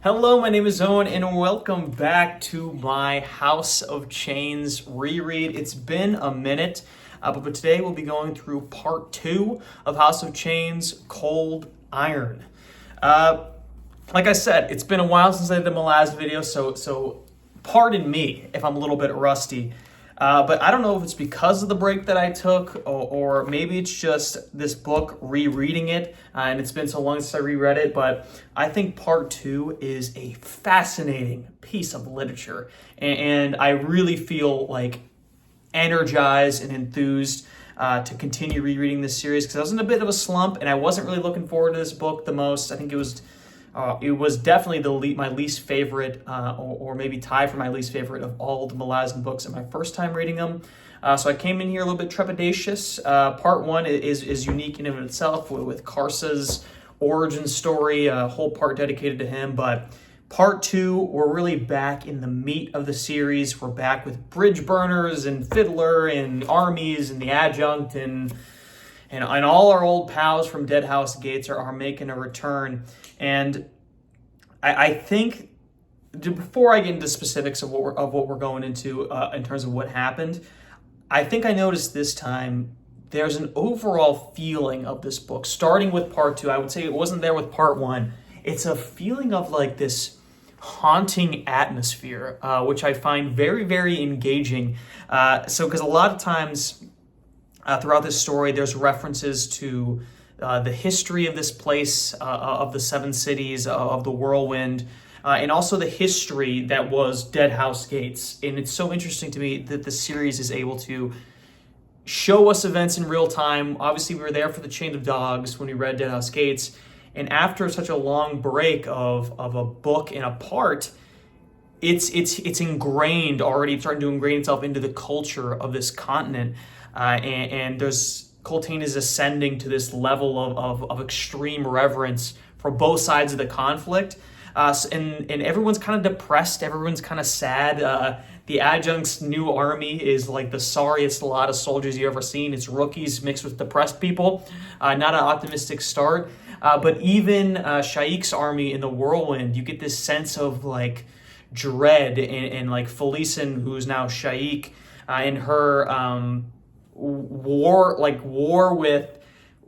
Hello, my name is Owen, and welcome back to my House of Chains reread. It's been a minute, but today we'll be going through part 2 of House of Chains, Cold Iron. Like I said, it's been a while since I did my last video, so pardon me if I'm a little bit rusty. But I don't know if it's because of the break that I took, or maybe it's just this book, rereading it, and it's been so long since I reread it, but I think part 2 is a fascinating piece of literature, and I really feel like energized and enthused to continue rereading this series, because I was in a bit of a slump, and I wasn't really looking forward to this book the most. I think it was definitely my least favorite, or maybe tied for my least favorite of all the Malazan books in my first time reading them. So I came in here a little bit trepidatious. Part 1 is unique in and of itself with Karsa's origin story, a whole part dedicated to him. But part 2, we're really back in the meat of the series. We're back with bridge burners and Fiddler and armies and the adjunct and all our old pals from Dead House Gates are making a return. And I think, before I get into specifics of what we're going into in terms of what happened, I think I noticed this time there's an overall feeling of this book, starting with part 2. I would say it wasn't there with part 1. It's a feeling of like this haunting atmosphere, which I find very, very engaging. Because a lot of times throughout this story, there's references to the history of this place, of the Seven Cities, of the Whirlwind, and also the history that was Dead House Gates. And it's so interesting to me that the series is able to show us events in real time. Obviously, we were there for the Chain of Dogs when we read Dead House Gates. And after such a long break of a book and a part, it's ingrained already, starting to ingrain itself into the culture of this continent. And Coltane is ascending to this level of extreme reverence for both sides of the conflict. And everyone's kind of depressed. Everyone's kind of sad. The adjunct's new army is like the sorriest lot of soldiers you've ever seen. It's rookies mixed with depressed people. Not an optimistic start. But even Shaik's army in the Whirlwind, you get this sense of like dread and like Felisin, who's now Shaik, and her war with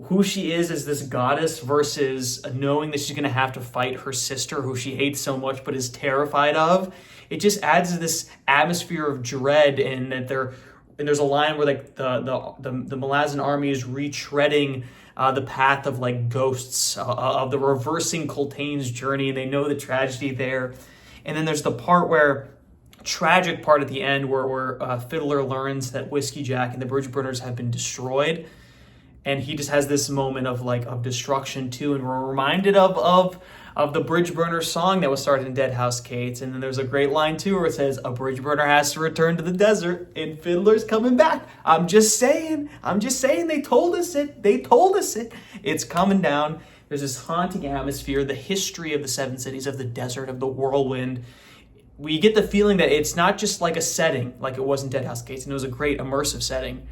who she is as this goddess versus knowing that she's going to have to fight her sister who she hates so much but is terrified of. It just adds to this atmosphere of dread, and that there's a line where like the Malazan army is retreading the path of like ghosts, of the reversing Coltane's journey, and they know the tragedy there. And then there's the tragic part at the end where Fiddler learns that Whiskey Jack and the Bridge Burners have been destroyed, and he just has this moment of destruction too. And we're reminded of the Bridge Burner song that was started in Dead House Gates. And then there's a great line too where it says, "A bridge burner has to return to the desert, and Fiddler's coming back." I'm just saying. They told us it. It's coming down. There's this haunting atmosphere, the history of the Seven Cities, of the desert, of the Whirlwind. We get the feeling that it's not just like a setting like it was in Dead House Gates, and it was a great immersive setting.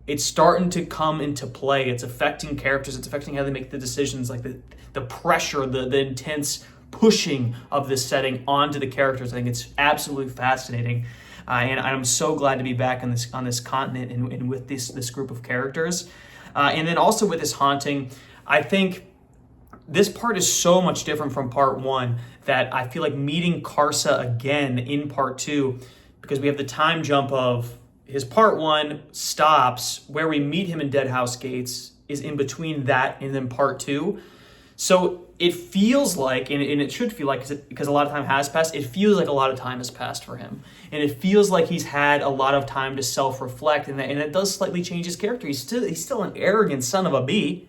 It's starting to come into play. It's affecting characters. It's affecting how they make the decisions, like the pressure, the intense pushing of this setting onto the characters. I think it's absolutely fascinating. And I'm so glad to be back on this continent and with this group of characters. And then also with this haunting, I think this part is so much different from part 1 that I feel like meeting Karsa again in part 2, because we have the time jump of his part 1 stops where we meet him in Dead House Gates is in between that and then part 2. So it feels like, and it should feel like, because a lot of time has passed, it feels like a lot of time has passed for him. And it feels like he's had a lot of time to self-reflect, and it does slightly change his character. He's still an arrogant son of a bee.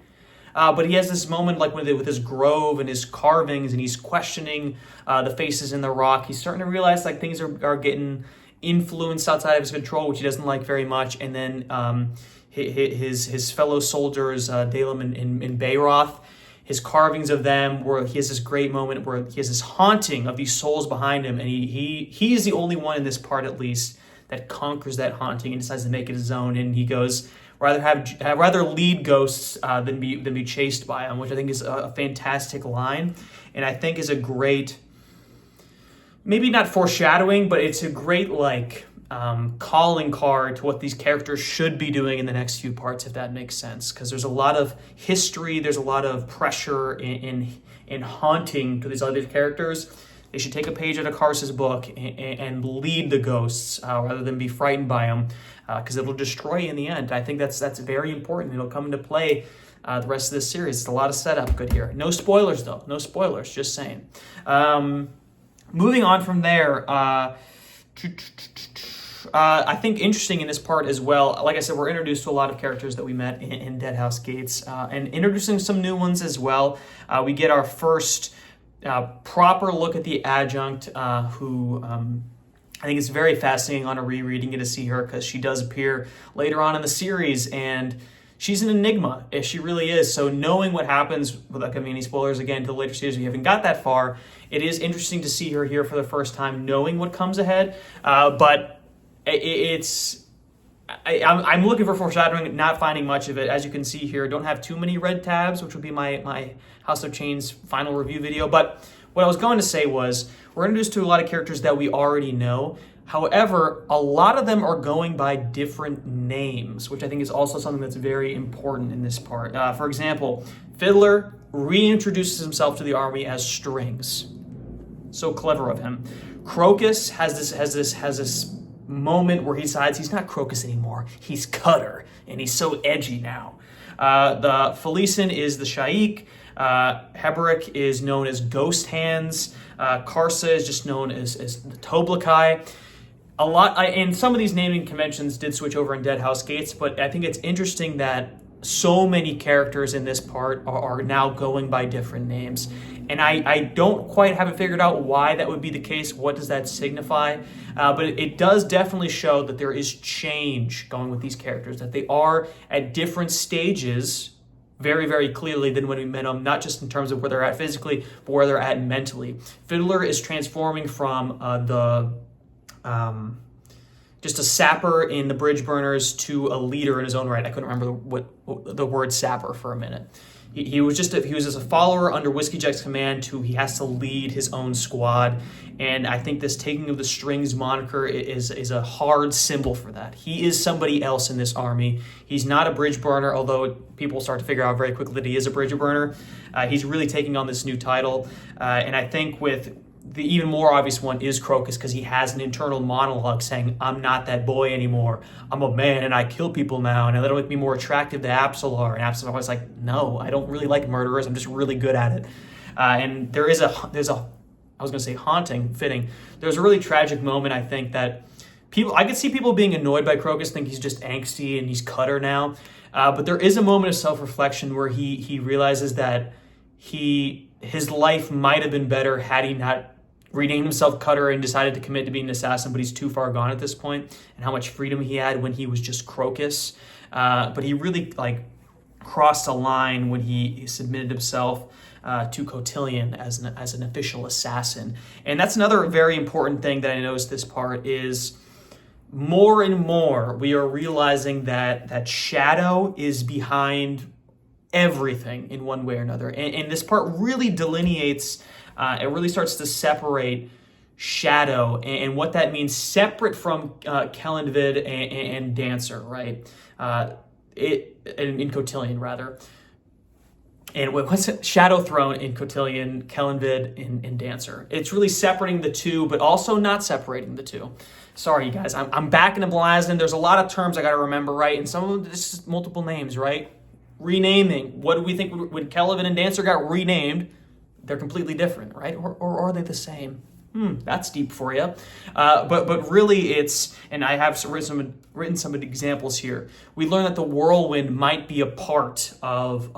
But he has this moment like with his grove and his carvings, and he's questioning the faces in the rock. He's starting to realize like things are getting influenced outside of his control, which he doesn't like very much. And then his fellow soldiers, Dalem and Bayroth, his carvings of them, where he has this great moment where he has this haunting of these souls behind him, and he's the only one in this part at least that conquers that haunting and decides to make it his own. And he goes, rather lead ghosts than be chased by them, which I think is a fantastic line, and I think is a great maybe not foreshadowing, but it's a great like calling card to what these characters should be doing in the next few parts, if that makes sense. Because there's a lot of history, there's a lot of pressure in haunting to these other characters. They should take a page out of Karsa's book and lead the ghosts rather than be frightened by them, because it'll destroy you in the end. I think that's very important. It'll come into play the rest of this series. It's a lot of setup good here. No spoilers, though. No spoilers, just saying. Moving on from there, I think interesting in this part as well, like I said, we're introduced to a lot of characters that we met in Deadhouse Gates, and introducing some new ones as well. We get our first proper look at the adjunct, who I think is very fascinating on a rereading. Get to see her because she does appear later on in the series, and she's an enigma. She really is. So knowing what happens, without giving any spoilers again to the later series, we haven't got that far. It is interesting to see her here for the first time, knowing what comes ahead. But I'm looking for foreshadowing, not finding much of it. As you can see here, don't have too many red tabs, which would be my House of Chains final review video. But what I was going to say was, we're introduced to a lot of characters that we already know. However, a lot of them are going by different names, which I think is also something that's very important in this part. For example, Fiddler reintroduces himself to the army as Strings. So clever of him. Crocus has this moment where he decides he's not Crocus anymore. He's Cutter, and he's so edgy now. The Felicin is the Shaik. Heberic is known as Ghost Hands. Karsa is just known as the Toblakai. And some of these naming conventions did switch over in Deadhouse Gates, but I think it's interesting that so many characters in this part are now going by different names. And I don't quite have it figured out why that would be the case. What does that signify? But it does definitely show that there is change going with these characters, that they are at different stages very, very clearly than when we met them, not just in terms of where they're at physically, but where they're at mentally. Fiddler is transforming from just a sapper in the Bridge Burners to a leader in his own right. I couldn't remember what the word sapper for a minute. He was just a follower under Whiskey Jack's command to he has to lead his own squad. And I think this taking of the Strings moniker is a hard symbol for that. He is somebody else in this army. He's not a bridge burner, although people start to figure out very quickly that he is a bridge burner. He's really taking on this new title. And I think with the even more obvious one is Crocus, because he has an internal monologue saying, I'm not that boy anymore. I'm a man and I kill people now, and that'll make me more attractive to Absalar. And Absalar was like, no, I don't really like murderers. I'm just really good at it. And there's a, I was going to say haunting, fitting. There's a really tragic moment, I think, that I could see people being annoyed by Crocus, think he's just angsty and he's Cutter now. But there is a moment of self-reflection where he realizes that his life might have been better had he not renamed himself Cutter and decided to commit to being an assassin, but he's too far gone at this point, and how much freedom he had when he was just Crocus. But he really crossed a line when he submitted himself to Cotillion as an official assassin. And that's another very important thing that I noticed this part is more and more we are realizing that Shadow is behind everything in one way or another. And this part really delineates, it really starts to separate Shadow and what that means separate from Kellanvid and Dancer, right? In Cotillion, rather. And what's it? Shadow Throne in Cotillion, Kellanvid in Dancer. It's really separating the two, but also not separating the two. Sorry, you guys. I'm back in Malazan. There's a lot of terms I got to remember, right? And some of them, this is multiple names, right? Renaming. What do we think when Kellanvid and Dancer got renamed? They're completely different, right? Or are they the same? That's deep for you. But really it's, and I have written some examples here. We learn that the Whirlwind might be a part of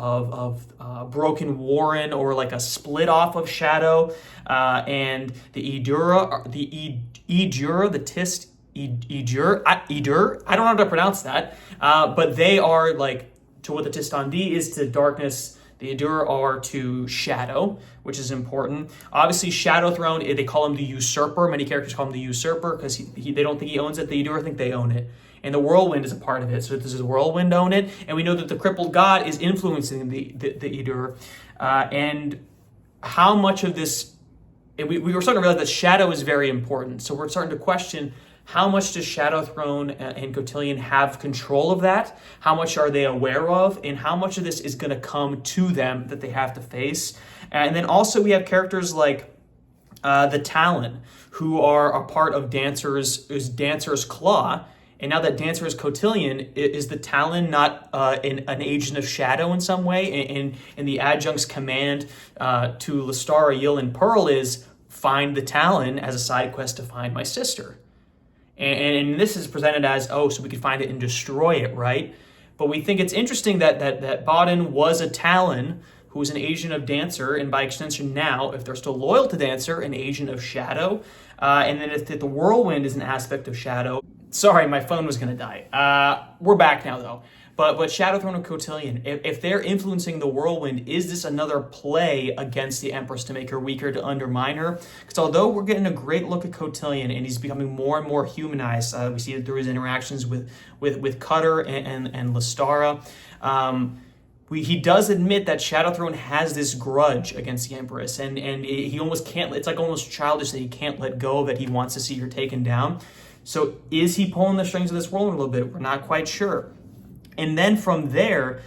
Broken Warren, or like a split off of Shadow, and the Edur, the Tist, Edur, I don't know how to pronounce that, but they are like, to what the Tistandi is to darkness, the Edur are to Shadow, which is important. Obviously, Shadow Throne, they call him the Usurper. Many characters call him the Usurper because they don't think he owns it. The Edur think they own it. And the Whirlwind is a part of it. So does the Whirlwind own it? And we know that the Crippled God is influencing the Edur. And how much of this we were starting to realize that shadow is very important. So we're starting to question, how much does Shadow Throne and Cotillion have control of that? How much are they aware of? And how much of this is going to come to them that they have to face? And then also we have characters like the Talon, who are a part of Dancer's Claw. And now that Dancer is Cotillion, is the Talon not an agent of Shadow in some way? And the adjunct's command to Lestara, Yil, and Pearl is find the Talon as a side quest to find my sister. And this is presented as, oh, so we could find it and destroy it, right? But we think it's interesting that Bodden was a Talon who was an agent of Dancer, and by extension now, if they're still loyal to Dancer, an agent of Shadow. And then if the Whirlwind is an aspect of Shadow. Sorry, my phone was going to die. We're back now, though. But Shadow Throne and Cotillion, if they're influencing the Whirlwind, is this another play against the Empress to make her weaker, to undermine her? Because although we're getting a great look at Cotillion and he's becoming more and more humanized, we see it through his interactions with Cutter and Lestara. He does admit that Shadow Throne has this grudge against the Empress, and he almost can't. It's like almost childish that he can't let go of it. He wants to see her taken down. So is he pulling the strings of this Whirlwind a little bit? We're not quite sure. And then from there,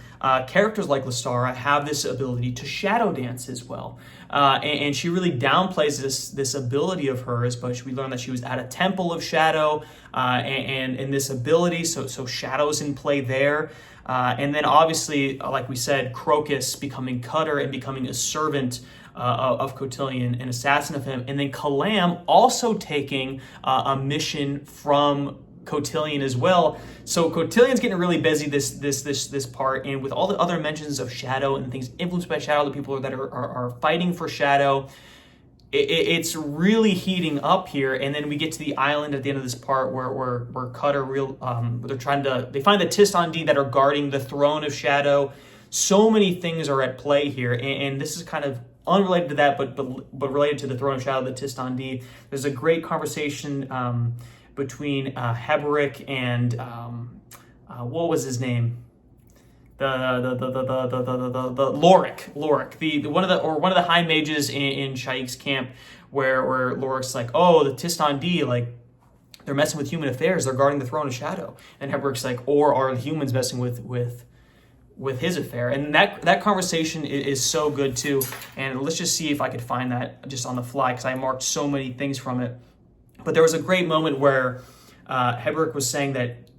characters like Lestara have this ability to shadow dance as well. And she really downplays this ability of hers, but we learned that she was at a temple of shadow and this ability, so shadow's in play there. And then obviously, like we said, Crocus becoming Cutter and becoming a servant of Cotillion, an assassin of him. And then Kalam also taking a mission from Cotillion as well. So Cotillion's getting really busy this part, and with all the other mentions of Shadow and things influenced by Shadow, the people that are fighting for Shadow, it's really heating up here. And then we get to the island at the end of this part where Cutter they find the Tistandi that are guarding the throne of Shadow. So many things are at play here, and this is kind of unrelated to that, but related to the throne of Shadow, the Tistandi. There's a great conversation between Heberic and what was his name? The Lorik, one of the high mages in Shaik's camp, where Lorik's like, oh, the Tistandi, like, they're messing with human affairs, they're guarding the throne of Shadow, and Heberic's like, or are the humans messing with his affair? And that conversation is so good too. And let's just see if I could find that just on the fly, because I marked so many things from it. But there was a great moment where Heberic was saying that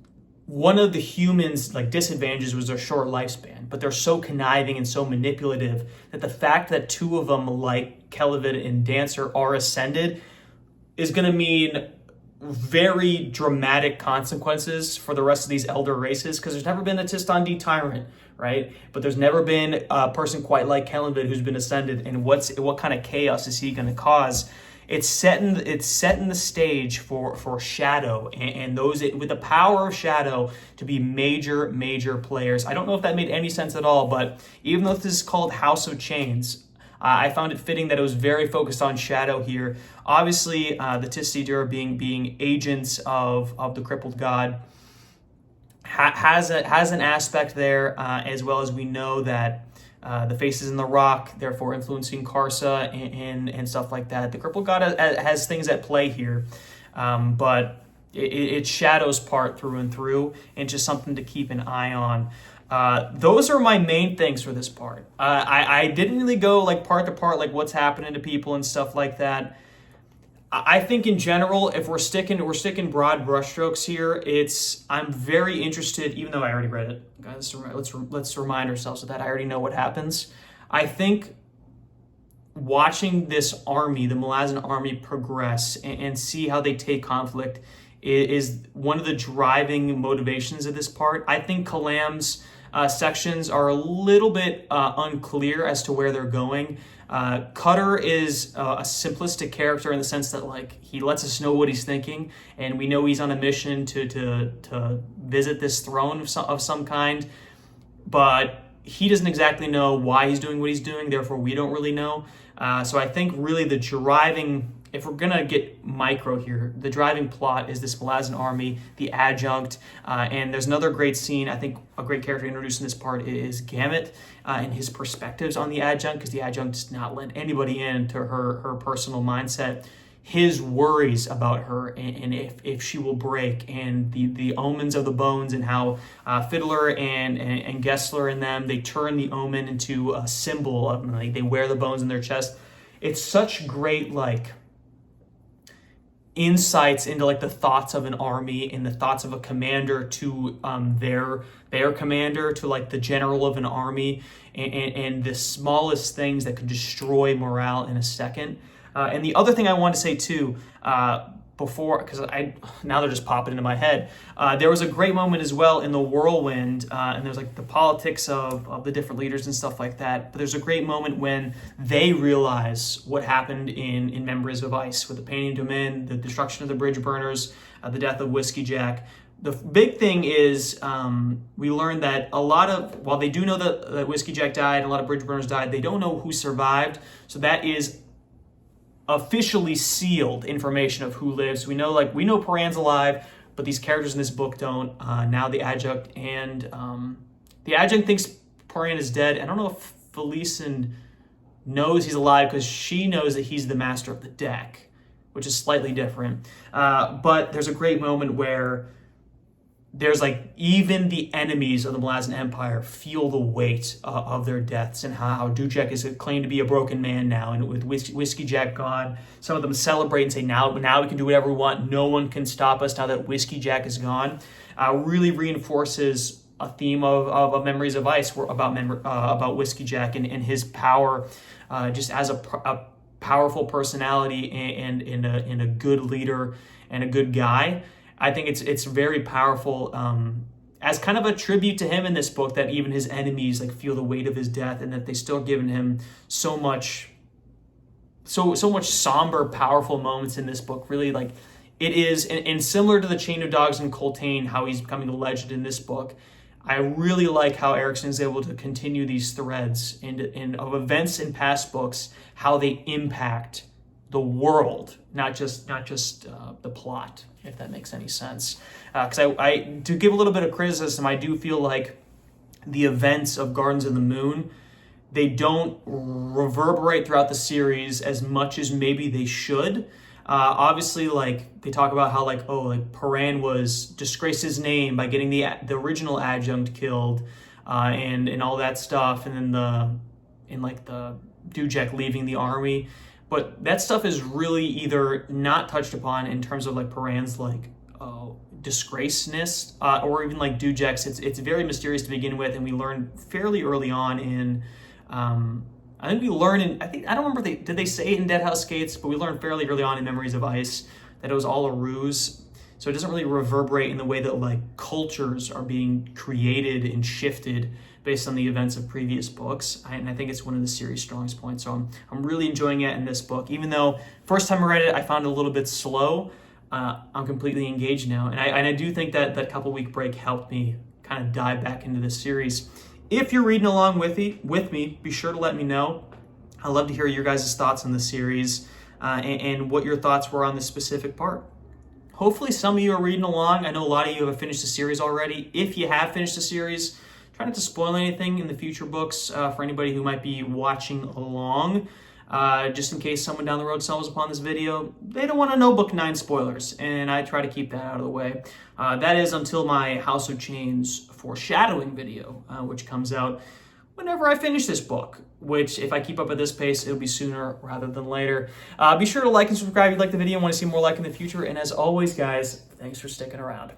one of the humans' disadvantages was their short lifespan, but they're so conniving and so manipulative that the fact that two of them, like Kelevin and Dancer, are ascended is going to mean very dramatic consequences for the rest of these elder races, because there's never been a Tistandi tyrant, right? But there's never been a person quite like Kelevin who's been ascended, and what kind of chaos is he going to cause? It's setting the stage for Shadow and those with the power of Shadow to be major players. I don't know if that made any sense at all, but even though this is called House of Chains, I found it fitting that it was very focused on Shadow here. Obviously, the Tistidura being agents of the crippled god has an aspect there, as well as we know that the faces in the rock, therefore influencing Karsa and stuff like that. The crippled god has things at play here, but it's Shadow's part through and through, and just something to keep an eye on. Those are my main things for this part. I didn't really go part to part, what's happening to people and stuff like that. I think in general, if we're sticking broad brushstrokes here, I'm very interested, even though I already read it. Guys, let's remind ourselves of that. I already know what happens. I think watching this army, the Malazan army, progress and see how they take conflict is one of the driving motivations of this part. I think Kalam's sections are a little bit unclear as to where they're going. Cutter is a simplistic character in the sense that he lets us know what he's thinking, and we know he's on a mission to visit this throne of some kind, but he doesn't exactly know why he's doing what he's doing, therefore we don't really know. So I think really the driving if we're gonna get micro here, the driving plot is this Malazan army, the adjunct, and there's another great scene. I think a great character introduced in this part is Gamut and his perspectives on the adjunct, because the adjunct does not let anybody into her personal mindset. His worries about her and if she will break, and the omens of the bones, and how Fiddler and Gessler and them, they turn the omen into a symbol of, like, they wear the bones in their chest. It's such great, like, insights into, like, the thoughts of an army and the thoughts of a commander to their commander, to, like, the general of an army, and the smallest things that could destroy morale in a second. And the other thing I want to say too, before, because now they're just popping into my head, there was a great moment as well in the Whirlwind, and there's, like, the politics of the different leaders and stuff like that. But there's a great moment when they realize what happened in Memories of Ice, with the painting domain, the destruction of the bridge burners, the death of Whiskey Jack. The big thing is we learned that while they do know that Whiskey Jack died and a lot of bridge burners died, they don't know who survived. So that is officially sealed information of who lives. We know Paran's alive, but these characters in this book don't. Now the adjunct thinks Paran is dead. I don't know if Felice knows he's alive, because she knows that he's the master of the deck, which is slightly different. But there's a great moment where there's, like, even the enemies of the Malazan Empire feel the weight of their deaths, and how Dujek is claimed to be a broken man now, and with Whiskey Jack gone, some of them celebrate and say, now we can do whatever we want. No one can stop us now that Whiskey Jack is gone. Really reinforces a theme of Memories of Ice about Whiskey Jack and his power, just as a powerful personality and a good leader and a good guy. I think it's very powerful as kind of a tribute to him in this book, that even his enemies, like, feel the weight of his death, and that they still given him so much somber, powerful moments in this book. Really, like, it is, and similar to the Chain of Dogs and Coltane, how he's becoming a legend in this book. I really like how Erickson is able to continue these threads of events in past books, how they impact the world, not just the plot, if that makes any sense. Because to give a little bit of criticism, I do feel like the events of Gardens of the Moon, they don't reverberate throughout the series as much as maybe they should. Obviously, like, they talk about how, like, Paran was disgraced his name by getting the original adjunct killed, and all that stuff, and then the Dujek leaving the army. But that stuff is really either not touched upon in terms of, like, Paran's, like, disgraceness, or even, like, Dujek's. It's very mysterious to begin with, and we learn fairly early on in, I don't remember, did they say it in Deadhouse Gates, but we learned fairly early on in Memories of Ice that it was all a ruse. So it doesn't really reverberate in the way that, like, cultures are being created and shifted based on the events of previous books. And I think it's one of the series' strongest points. So I'm really enjoying it in this book. Even though first time I read it, I found it a little bit slow, I'm completely engaged now. And I do think that couple week break helped me kind of dive back into this series. If you're reading along with me, be sure to let me know. I'd love to hear your guys' thoughts on the series and what your thoughts were on this specific part. Hopefully some of you are reading along. I know a lot of you have finished the series already. If you have finished the series, try not to spoil anything in the future books for anybody who might be watching along. Just in case someone down the road stumbles upon this video, they don't want to know Book 9 spoilers, and I try to keep that out of the way. That is until my House of Chains foreshadowing video, which comes out whenever I finish this book, which, if I keep up at this pace, it'll be sooner rather than later. Be sure to like and subscribe if you like the video and want to see more like in the future. And as always, guys, thanks for sticking around.